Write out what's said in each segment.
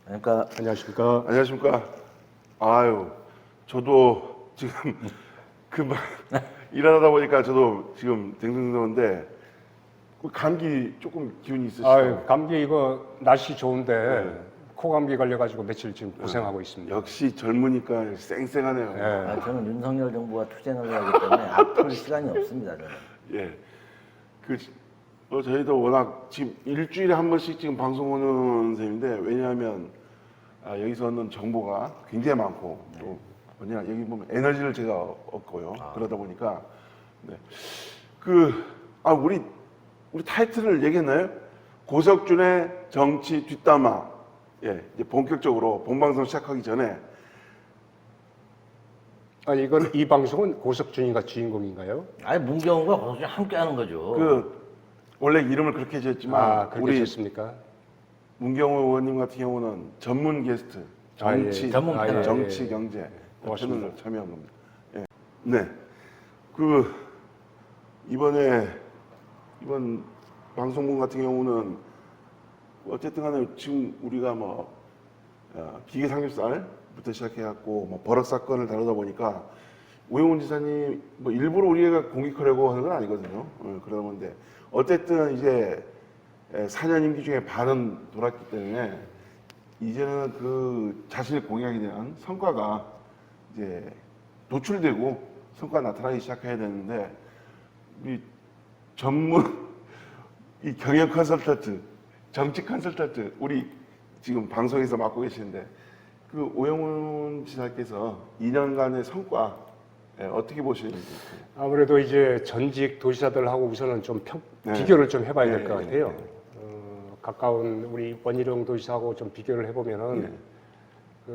그러니까 안녕하십니까. 안녕하십니까. 아유, 저도 지금 금방 일하다 보니까 저도 지금 댕성댕성한데 감기 조금 기운이 있으시죠? 아유, 감기 이거 날씨 좋은데 코감기 걸려가지고 며칠 지금 고생하고 있습니다. 역시 젊으니까 쌩쌩하네요. 예. 저는 윤석열 정부가 투쟁을 하기 때문에 앞둘 시간이 없습니다. 저는. 예. 저희도 워낙 지금 일주일에 한 번씩 지금 방송 오는 셈인데 왜냐하면 여기서는 정보가 굉장히 많고 또 뭐냐 여기 보면 에너지를 제가 얻고요. 그러다 보니까 네. 우리 타이틀을 얘기했나요? 고석준의 정치 뒷담화. 예, 이제 본격적으로 본방송 시작하기 전에 아니 이건 이 방송은 고석준이가 주인공인가요? 아니 문경과 고석준이 함께하는 거죠. 원래 이름을 그렇게 지었지만 그렇게 우리 지었습니까? 문경호 의원님 같은 경우는 전문 게스트, 정치, 전문 패널. 정치, 경제 고맙습니다. 패널로 참여한 겁니다. 예. 네, 이번 방송국 같은 경우는 어쨌든 간에 지금 우리가 기계 삼겹살부터 시작해갖고 버럭 사건을 다루다 보니까 오영훈 지사님 일부러 우리가 공격하려고 하는 건 아니거든요. 그러다 보는데 어쨌든 이제 4년 임기 중에 반은 돌았기 때문에 이제는 그 자신의 공약에 대한 성과가 이제 도출되고 성과가 나타나기 시작해야 되는데 이 전문 이 경영 컨설턴트, 정치 컨설턴트 우리 지금 방송에서 맡고 계시는데 그 오영훈 지사께서 2년간의 성과 어떻게 보시는지. 아무래도 이제 전직 도지사들하고 우선은 좀 네. 비교를 좀 해봐야 될 것 네, 같아요. 네. 가까운 우리 원희룡 도지사하고 좀 비교를 해보면은 네.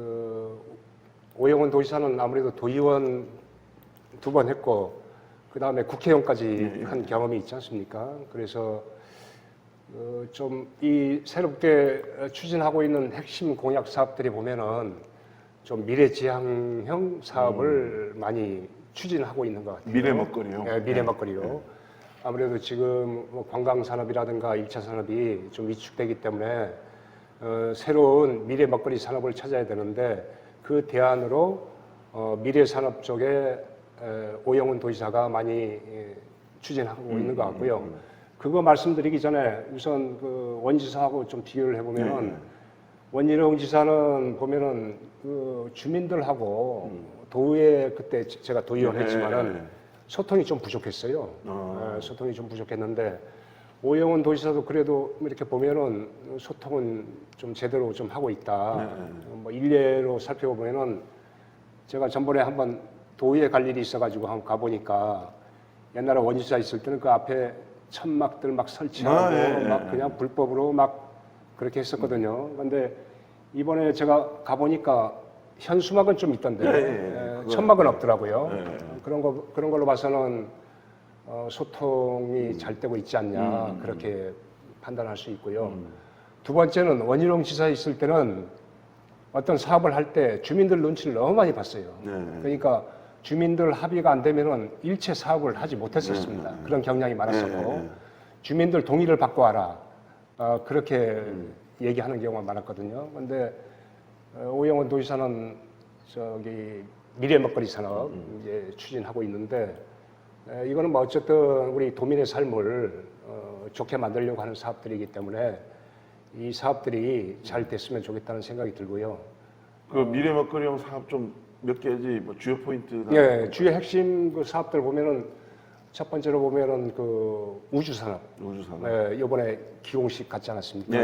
오영훈 도지사는 아무래도 도의원 2번 했고 그 다음에 국회의원까지 한 경험이 있지 않습니까? 그래서 좀 이 새롭게 추진하고 있는 핵심 공약 사업들이 보면은 좀 미래지향형 사업을 많이 추진하고 있는 것 같아요. 미래 먹거리요. 네, 미래 먹거리로. 아무래도 지금 관광 산업이라든가 1차 산업이 좀 위축되기 때문에 새로운 미래 먹거리 산업을 찾아야 되는데 그 대안으로 미래 산업 쪽에 오영훈 도지사가 많이 추진하고 있는 것 같고요. 그거 말씀드리기 전에 우선 그 원지사하고 좀 비교를 해보면은 원희룡 지사는 보면은 그 주민들하고 도의회 그때 제가 도의원 했지만은 소통이 좀 부족했어요. 소통이 좀 부족했는데 오영훈 도지사도 그래도 이렇게 보면은 소통은 좀 제대로 좀 하고 있다. 일례로 살펴보면은 제가 전번에 한번 도의회 갈 일이 있어가지고 한번 가보니까 옛날에 원지사 있을 때는 그 앞에 천막들 막 설치하고 막 그냥 불법으로 막 그렇게 했었거든요. 근데 이번에 제가 가보니까 현수막은 좀 있던데 천막은 없더라고요. 그런 걸로 봐서는 소통이 잘 되고 있지 않냐 그렇게 판단할 수 있고요. 두 번째는 원희룡 지사 있을 때는 어떤 사업을 할 때 주민들 눈치를 너무 많이 봤어요. 그러니까 주민들 합의가 안 되면은 일체 사업을 하지 못했었습니다. 그런 경향이 많았었고 주민들 동의를 받고 하라 그렇게 얘기하는 경우가 많았거든요. 근데 오영훈 도지사는 저기 미래 먹거리 산업 이제 추진하고 있는데 이거는 뭐 어쨌든 우리 도민의 삶을 좋게 만들려고 하는 사업들이기 때문에 이 사업들이 잘 됐으면 좋겠다는 생각이 들고요. 그 미래 먹거리형 사업 좀 몇 개지 주요 포인트. 예, 주요 핵심 그 사업들 보면은 첫 번째로 보면은 그 우주 산업. 예, 이번에 기공식 갔지 않았습니까?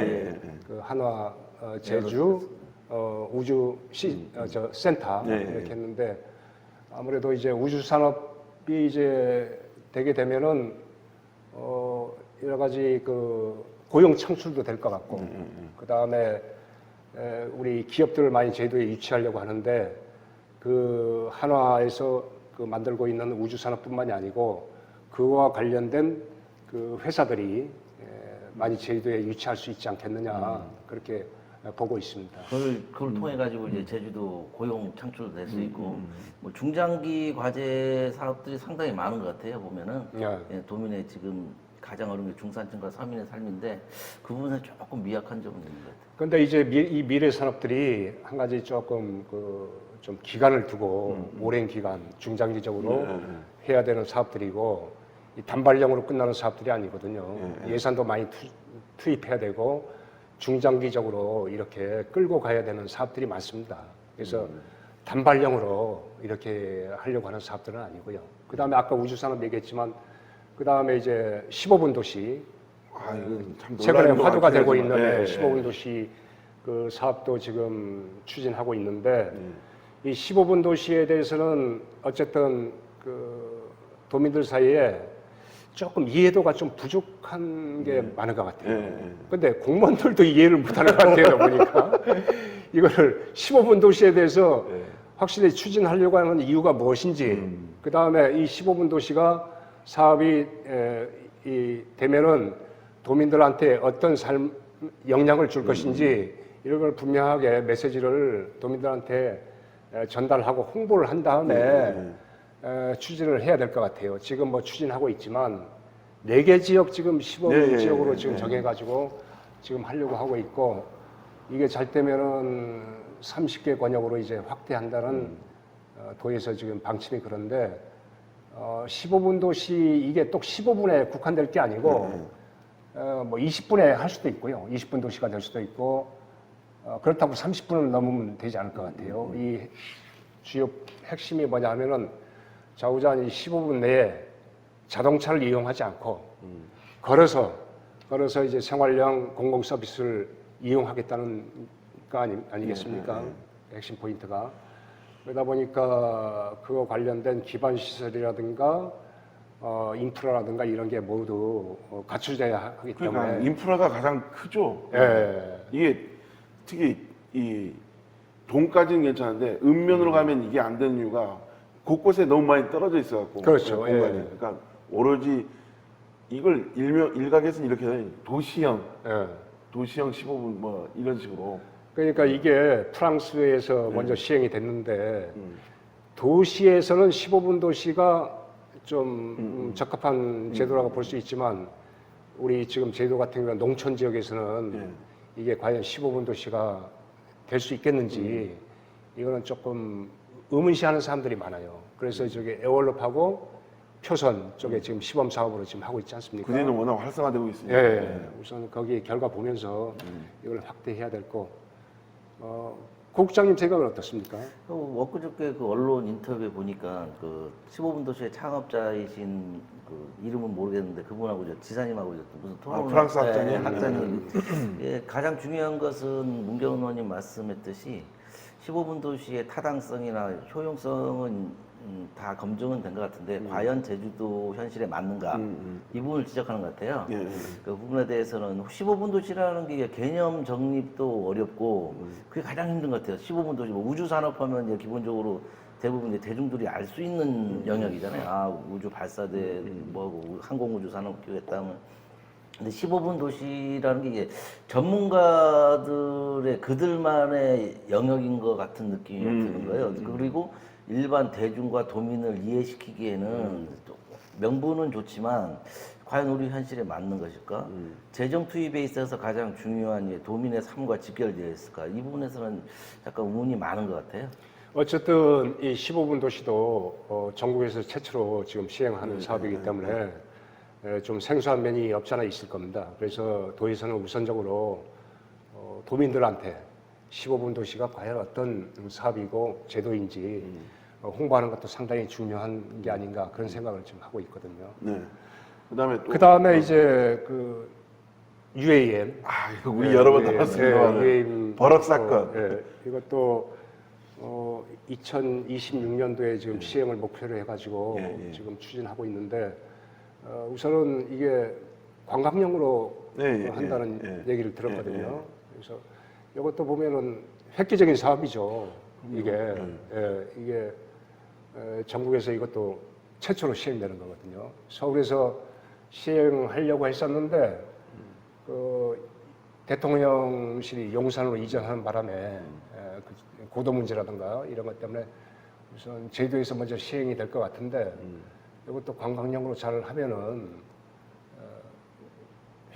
그 한화 제주 우주 센터 이렇게 했는데 아무래도 이제 우주 산업이 이제 되게 되면은 여러 가지 그 고용 창출도 될 것 같고 그 다음에 우리 기업들을 많이 제도에 유치하려고 하는데 그 한화에서 그 만들고 있는 우주 산업뿐만이 아니고 그와 관련된 그 회사들이 많이 제주도에 유치할 수 있지 않겠느냐 그렇게 보고 있습니다. 그걸 통해 가지고 이제 제주도 고용 창출도 될 수 있고 뭐 중장기 과제 사업들이 상당히 많은 것 같아요. 보면은 도민의 지금 가장 어려운 게 중산층과 서민의 삶인데 그 부분에 조금 미약한 점은 있는 것 같아요. 근데 이제 이 미래 산업들이 한 가지 조금 좀 기간을 두고 오랜 기간 중장기적으로 해야 되는 사업들이고 이 단발령으로 끝나는 사업들이 아니거든요. 예산도 많이 투입해야 되고 중장기적으로 이렇게 끌고 가야 되는 사업들이 많습니다. 그래서 단발령으로 이렇게 하려고 하는 사업들은 아니고요. 그 다음에 아까 우주산업 얘기했지만 그 다음에 이제 15분 도시 이건 참 최근에 논란이 화두가 되고 많긴 있는 하지만, 15분 도시 그 사업도 지금 추진하고 있는데 이 15분 도시에 대해서는 어쨌든 그 도민들 사이에 조금 이해도가 좀 부족한 게 많은 것 같아요. 근데 공무원들도 이해를 못하는 것 같아요. 보니까 이거를 15분 도시에 대해서 확실히 추진하려고 하는 이유가 무엇인지 그 다음에 이 15분 도시가 사업이 되면은 도민들한테 어떤 영향을 줄 것인지 이런 걸 분명하게 메시지를 도민들한테 전달하고 홍보를 한 다음에 추진을 해야 될 것 같아요. 지금 뭐 추진하고 있지만 4개 지역 지금 15분 지역으로 지금 정해가지고 지금 하려고 하고 있고 이게 잘 되면은 30개 권역으로 이제 확대한다는 도에서 지금 방침이 그런데 15분 도시 이게 또 15분에 국한될 게 아니고 뭐 20분에 할 수도 있고요. 20분 도시가 될 수도 있고 그렇다고 30분을 넘으면 되지 않을 것 같아요. 이 주요 핵심이 뭐냐 하면은 좌우자는 이 15분 내에 자동차를 이용하지 않고 걸어서 이제 생활형 공공 서비스를 이용하겠다는 거 아니겠습니까? 핵심 포인트가. 그러다 보니까 그거 관련된 기반 시설이라든가 인프라라든가 이런 게 모두 갖춰져야 하기 때문에 그러니까 인프라가 가장 크죠. 이게 특히 이 돈까지는 괜찮은데 읍면으로 가면 이게 안 되는 이유가 곳곳에 너무 많이 떨어져 있어갖고 그렇죠. 공간이. 그러니까 오로지 이걸 일각에서는 이렇게 도시형 15분 뭐 이런 식으로. 그러니까 이게 프랑스에서 먼저 시행이 됐는데 도시에서는 15분 도시가 좀 적합한 제도라고 볼 수 있지만 우리 지금 제도 같은 경우는 농촌 지역에서는 이게 과연 15분 도시가 될 수 있겠는지 이거는 조금 의문시하는 사람들이 많아요. 그래서 저기 에월롭하고 표선 쪽에 지금 시범 사업으로 지금 하고 있지 않습니까? 그대는 워낙 활성화되고 있으니까. 우선 거기 결과 보면서 이걸 확대해야 될 거. 국장님 생각은 어떻습니까? 엊그저께 그 언론 인터뷰에 보니까 그 15분 도시의 창업자이신 그 이름은 모르겠는데 그분하고 지사님하고 무슨 토론을 프랑스 학자님? 학자님. 예, 가장 중요한 것은 문경은 의원님 말씀했듯이 15분 도시의 타당성이나 효용성은 다 검증은 된 것 같은데 과연 제주도 현실에 맞는가 이 부분을 지적하는 것 같아요. 그 부분에 대해서는 15분 도시라는 게 개념 정립도 어렵고 그게 가장 힘든 것 같아요. 15분 도시 뭐 우주 산업하면 이제 기본적으로 대부분 이제 대중들이 알 수 있는 영역이잖아요. 아 우주 발사대 뭐 항공우주 산업 기획했다면. 근데 15분 도시라는 게 이게 전문가들의 그들만의 영역인 것 같은 느낌이 드는 거예요. 그리고 일반 대중과 도민을 이해시키기에는 또 명분은 좋지만 과연 우리 현실에 맞는 것일까? 재정 투입에 있어서 가장 중요한 도민의 삶과 직결되어 있을까? 이 부분에서는 약간 의문이 많은 것 같아요. 어쨌든 이 15분 도시도 전국에서 최초로 지금 시행하는 사업이기 때문에 좀 생소한 면이 없지 않아 있을 겁니다. 그래서 도에서는 우선적으로 도민들한테 15분 도시가 과연 어떤 사업이고 제도인지 홍보하는 것도 상당히 중요한 게 아닌가 그런 생각을 지금 하고 있거든요. 네. 그다음에 또 그 다음에 이제 그 UAM. 이거 우리 여러 번 다뤘습니다. UAM 버럭 사건. 이것도 2026년도에 지금 시행을 목표로 해가지고 지금 추진하고 있는데 우선은 이게 관광용으로 한다는 얘기를 들었거든요. 그래서 이것도 보면은 획기적인 사업이죠. 이게 이게 전국에서 이것도 최초로 시행되는 거거든요. 서울에서 시행하려고 했었는데 그 대통령실이 용산으로 이전하는 바람에 고도 문제라든가 이런 것 때문에 우선 제주도에서 먼저 시행이 될 것 같은데 이것도 관광용으로 잘 하면은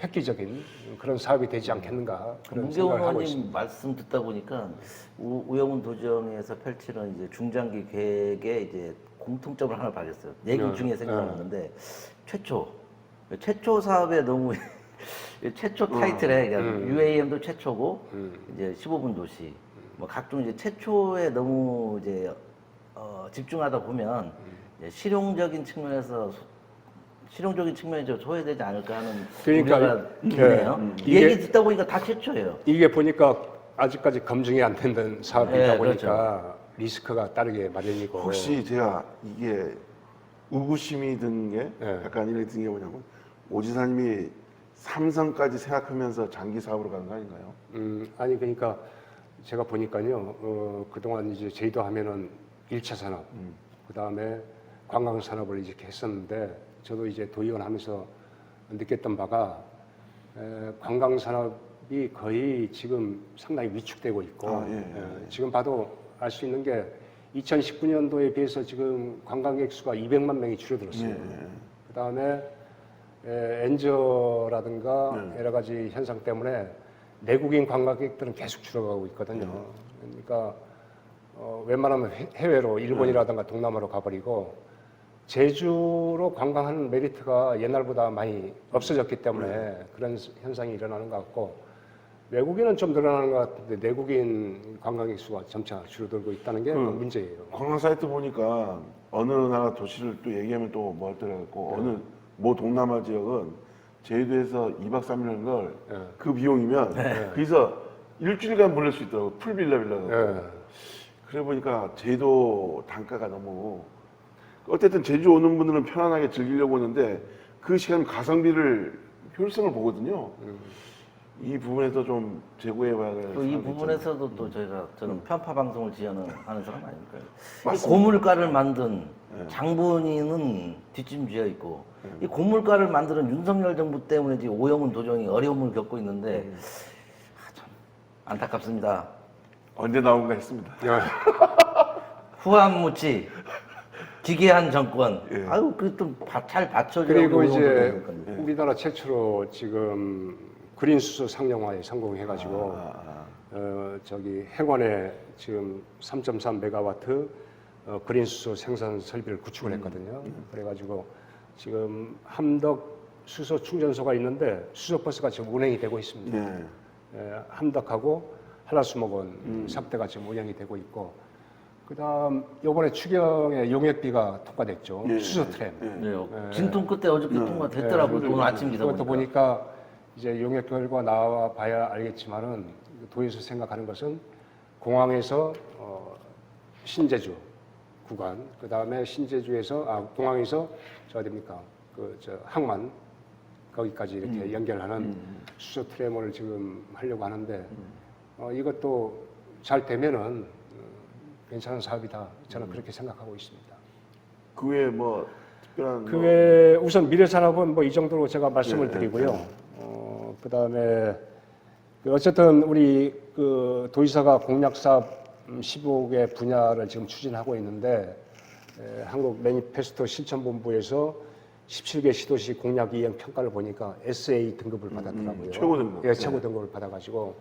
획기적인 그런 사업이 되지 않겠는가 그런 문경원 생각을 하고 의원님 있습니다. 말씀 듣다 보니까 우영훈 도정에서 펼치는 이제 중장기 계획에 이제 공통점을 하나 발견했어요. 얘기 중에 생각나는 건데 최초 사업에 너무 최초 타이틀에 그러니까 UAM도 최초고 이제 15분 도시 뭐 각종 이제 최초에 너무 이제 집중하다 보면 이제 실용적인 측면에서 실용적인 측면이 좀 소외되지 않을까 하는 그러니까 우려가 있네요. 이게- 얘기 듣다 보니까 다 최초예요. 이게 보니까 아직까지 검증이 안 된 사업이다 네, 보니까 리스크가 따르게 마련이고 혹시 제가 이게 의구심이 든 게 네. 약간 이렇게 든 게 뭐냐면 오 지사님이 삼성까지 생각하면서 장기 사업으로 가는 거 아닌가요? 아니 그러니까 제가 보니까요 그동안 이제 제주도 하면은 1차 산업 그다음에 관광 산업을 이렇게 했었는데 저도 이제 도의원 하면서 느꼈던 바가 관광 산업이 거의 지금 상당히 위축되고 있고 지금 봐도 알 수 있는 게 2019년도에 비해서 지금 관광객 수가 200만 명이 줄어들었어요. 그다음에 엔저라든가 여러 가지 현상 때문에 내국인 관광객들은 계속 줄어가고 있거든요. 그러니까 웬만하면 해외로 일본이라든가 동남아로 가버리고 제주로 관광하는 메리트가 옛날보다 많이 없어졌기 때문에 그런 현상이 일어나는 것 같고 외국인은 좀 늘어나는 것 같은데 내국인 관광객 수가 점차 줄어들고 있다는 게 문제예요. 관광 사이트 보니까 어느 나라 도시를 또 얘기하면 또 뭐 하더라고 어느 모 동남아 지역은 제주도에서 2박 3일 하는 걸 그 비용이면 거기서 일주일간 보낼 수 있더라고 풀빌라 빌라. 그래 보니까 제주도 단가가 너무 어쨌든 제주 오는 분들은 편안하게 즐기려고 오는데 그 시간 가성비를 효율성을 보거든요. 이 부분에서 좀 제고해 봐야 될. 또 이 부분에서도 또 저는 편파 방송을 지향하는 사람 아닙니까? 이 맞습니다. 고물가를 만든 장본인은 뒷짐지어 있고 이 고물가를 만드는 윤석열 정부 때문에 지금 오영훈 도정이 어려움을 겪고 있는데 참 안타깝습니다. 언제 나온가 했습니다. 후한무치 기괴한 정권. 예. 아유 그좀잘 받쳐줘야 그리고 우리 이제 오영훈 도정이니까요. 우리나라 최초로 지금 그린 수소 상용화에 성공해가지고 저기 행원에 지금 3.3 메가와트 그린 수소 생산 설비를 구축을 했거든요. 그래가지고 지금 함덕 수소 충전소가 있는데 수소 버스가 지금 운행이 되고 있습니다. 네. 함덕하고 한라수목원 삽대가 지금 운영이 되고 있고 그다음 이번에 추경에 용역비가 통과됐죠. 예. 수소 트램. 네, 진통 끝에 어저께 통과됐더라고요. 오늘 아침 기사 그것도 보니까. 보니까 이제 용역 결과 나와 봐야 알겠지만은 도에서 생각하는 것은 공항에서 신제주 구간, 그 다음에 신제주에서 공항에서 저 어디입니까? 저 항만 거기까지 이렇게 연결하는 수소 트램을 지금 하려고 하는데 이것도 잘 되면은 괜찮은 사업이다. 저는 그렇게 생각하고 있습니다. 그 외에 뭐 특별한 그 외에 우선 미래산업은 뭐 이 정도로 제가 말씀을 드리고요. 그 다음에 어쨌든 우리 그 도지사가 공약사업 15개 분야를 지금 추진하고 있는데 한국 매니페스토 실천본부에서 17개 시도시 공약 이행 평가를 보니까 SA 등급을 받았더라고요. 최고 등급. 예, 최고 등급을 받아가지고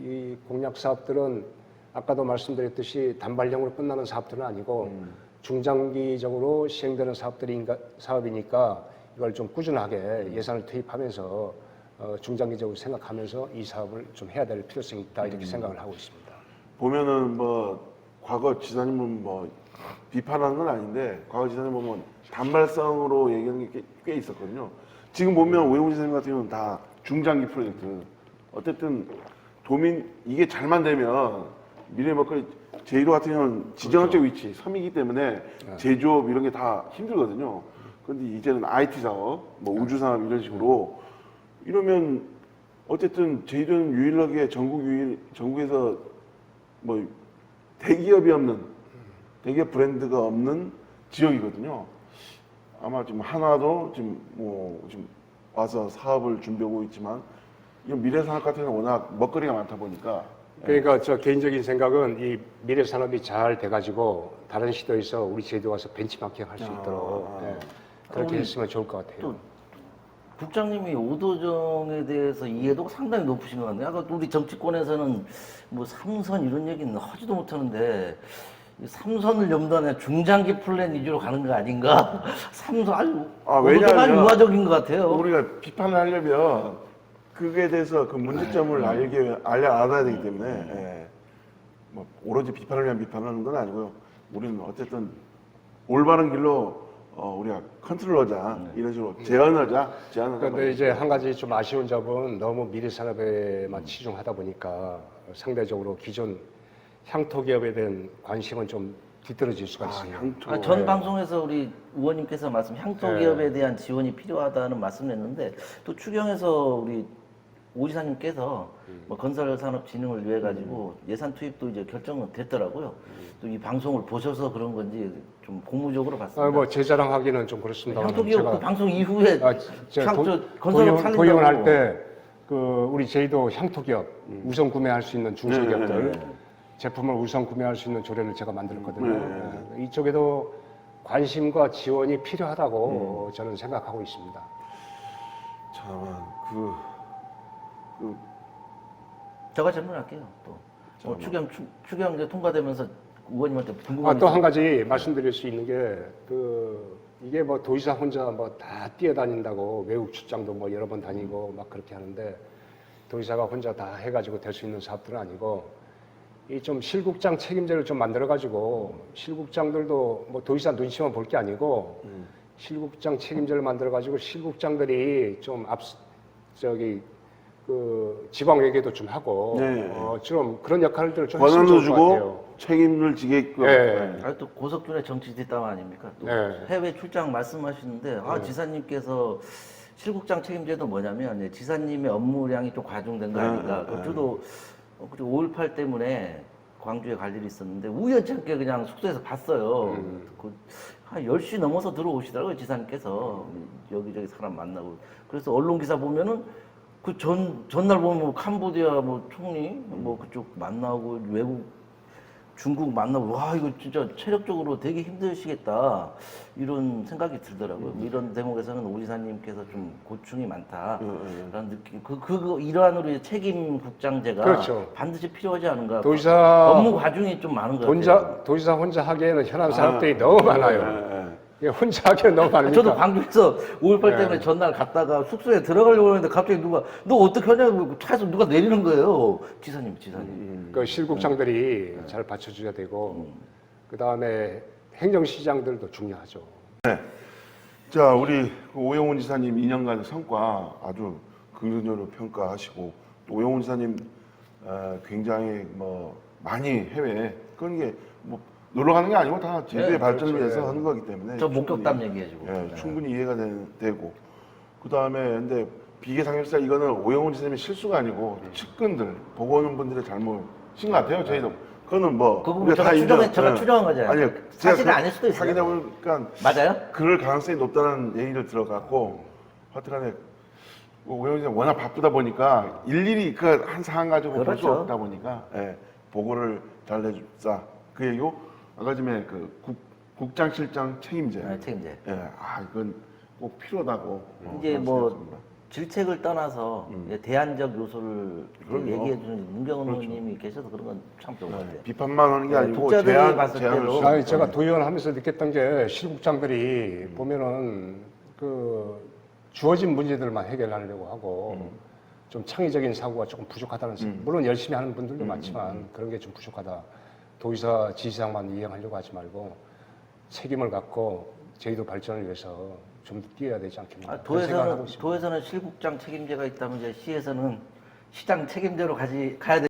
이 공약 사업들은 아까도 말씀드렸듯이 단발형으로 끝나는 사업들은 아니고 중장기적으로 시행되는 사업이니까 이걸 좀 꾸준하게 예산을 투입하면서 중장기적으로 생각하면서 이 사업을 좀 해야 될 필요성이 있다 이렇게 생각을 하고 있습니다. 보면은 뭐 과거 지사님은 뭐 비판하는 건 아닌데 과거 지사님 보면 단발성으로 얘기하는 게 꽤 있었거든요. 지금 보면 오영훈 지사님 같은 경우는 다 중장기 프로젝트. 어쨌든 도민 이게 잘만 되면 미래 먹거리 제주도 같은 경우는 지정학적 위치 섬이기 때문에 제조업 이런 게 다 힘들거든요. 그런데 이제는 IT 사업, 뭐 우주 산업 이런 식으로 이러면 어쨌든 제주도는 유일하게 전국에서 뭐 대기업이 없는 대기업 브랜드가 없는 지역이거든요. 아마 지금 한화도 지금 와서 사업을 준비하고 있지만 이런 미래산업 같은 경우는 워낙 먹거리가 많다 보니까 그러니까 저 개인적인 생각은 이 미래 산업이 잘 돼가지고 다른 시도에서 우리 제주도 와서 벤치마킹 할 수 있도록 그렇게 했으면 좋을 것 같아요. 국장님이 오도정에 대해서 이해도가 상당히 높으신 것 같네요. 아까 우리 정치권에서는 뭐 삼선 이런 얘기는 하지도 못하는데 이 삼선을 염두에 중장기 플랜 위주로 가는 거 아닌가? 삼선 아주 오도정한 유화적인 것 같아요. 우리가 비판을 하려면 그에 대해서 그 문제점을 알아야 되기 때문에 예. 뭐 오로지 비판을 위한 비판을 하는 건 아니고요. 우리는 어쨌든 올바른 길로 우리가 컨트롤하자 이런 식으로 제안하자. 그런데 이제 한 가지 좀 아쉬운 점은 너무 미래 산업에만 치중하다 보니까 상대적으로 기존 향토 기업에 대한 관심은 좀 뒤떨어질 수가 있습니다. 향토. 전 방송에서 우리 의원님께서 향토 기업에 대한 지원이 필요하다는 말씀을 했는데 또 추경에서 우리 오 지사님께서 뭐 건설산업진흥을 위해 가지고 예산 투입도 이제 결정은 됐더라고요. 또 이 방송을 보셔서 그런 건지 좀 고무적으로 봤습니다. 뭐 제 자랑하기는 좀 그렇습니다. 향토 기업 그 방송 이후에 도의원 할 살린다고. 때 그 우리 제주도 향토 기업 우선 구매할 수 있는 중소기업들 제품을 우선 구매할 수 있는 조례를 제가 만들었거든요. 이쪽에도 관심과 지원이 필요하다고 저는 생각하고 있습니다. 잠깐만 제가 질문할게요. 또 추경 이제 통과되면서 의원님한테 궁금한 또 한 가지 말씀드릴 수 있는 게 이게 뭐 도지사 혼자 뭐 다 뛰어다닌다고 외국 출장도 뭐 여러 번 다니고 막 그렇게 하는데 도지사가 혼자 다 해가지고 될 수 있는 사업들은 아니고 이 좀 실국장 책임제를 좀 만들어가지고 실국장들도 뭐 도지사 눈치만 볼 게 아니고 실국장 책임제를 만들어가지고 실국장들이 좀 그 지방회계도 좀 하고 좀 그런 역할들을 좀 했으면 권한도 좋을 것 같아요. 주고 책임을 지게끔. 또 고석준의 정치 뒷담 아닙니까? 또 네. 해외 출장 말씀하시는데 지사님께서 실국장 책임제도 뭐냐면 지사님의 업무량이 좀 과중된 거 아닌가? 저도 그리고 5.18 때문에 광주에 갈 일이 있었는데 우연치 않게 그냥 숙소에서 봤어요. 한 10시 넘어서 들어오시더라고요, 지사님께서. 여기저기 사람 만나고. 그래서 언론 기사 보면은 그 전날 보면 뭐 캄보디아 뭐 총리 뭐 그쪽 만나고 외국 중국 만나고 와 이거 진짜 체력적으로 되게 힘드시겠다 이런 생각이 들더라고요. 이런 대목에서는 오 지사님께서 좀 고충이 많다라는 느낌. 그 일환으로 책임 국장제가 그렇죠. 반드시 필요하지 않은가. 도지사 업무 과중이 좀 많은 것 같아요. 도지사 혼자 하기에는 현안 사업들이 너무 많아요. 이게 혼자 하기는 너무 많으니까. 저도 광주에서 5.18 때문에 전날 갔다가 숙소에 들어가려고 했는데 갑자기 누가 너 어떻게 하냐고 차에서 누가 내리는 거예요. 지사님. 그 실국장들이 잘 받쳐줘야 되고 그 다음에 행정시장들도 중요하죠. 자, 우리 오영훈 지사님 2년간의 성과 아주 긍정적으로 평가하시고 또 오영훈 지사님 굉장히 뭐 많이 해외 그런 게 뭐 놀러 가는 게 아니고 다 제주의 발전을 그렇죠. 위해서 하는 거기 때문에 저 목격담 얘기해주고. 충분히 이해가 되고 그 다음에 근데 비계 삼겹살 이거는 오영훈 지사님의 실수가 아니고 측근들 보고 오는 분들의 잘못인 것 같아요. 저희도 그거는 뭐 그 부분 제가 추정한 거잖아요. 아니요, 사실은 아닐 수도 있어요. 확인해 보니까 맞아요? 그럴 가능성이 높다는 얘기를 들어갔고 하여튼간에 오영훈 지사님 워낙 바쁘다 보니까 일일이 그 한 사안 가지고 볼 수 그렇죠. 없다 보니까 보고를 잘 해줍사 그 얘기고 아까 전에 그 국장실장 책임제. 책임제. 이건 꼭 필요하다고. 이제 뭐 생각합니다. 질책을 떠나서 대안적 요소를 그럼요. 얘기해주는 문경원 의원님이 계셔서 그런 건 참 좋은 것 같아요. 비판만 하는 게 아니고 독자들이 제안을 봤을 때도 시도하는 제가 도의원 하면서 느꼈던 게 실국장들이 보면은 그 주어진 문제들만 해결하려고 하고 좀 창의적인 사고가 조금 부족하다는 물론 열심히 하는 분들도 많지만 그런 게 좀 부족하다. 도의사 지시상만 이행하려고 하지 말고 책임을 갖고 제주도 발전을 위해서 좀 더 뛰어야 되지 않겠나. 그런 생각을 하고 있습니다. 도에서는 실국장 책임제가 있다면 이제 시에서는 시장 책임제로 가야 돼.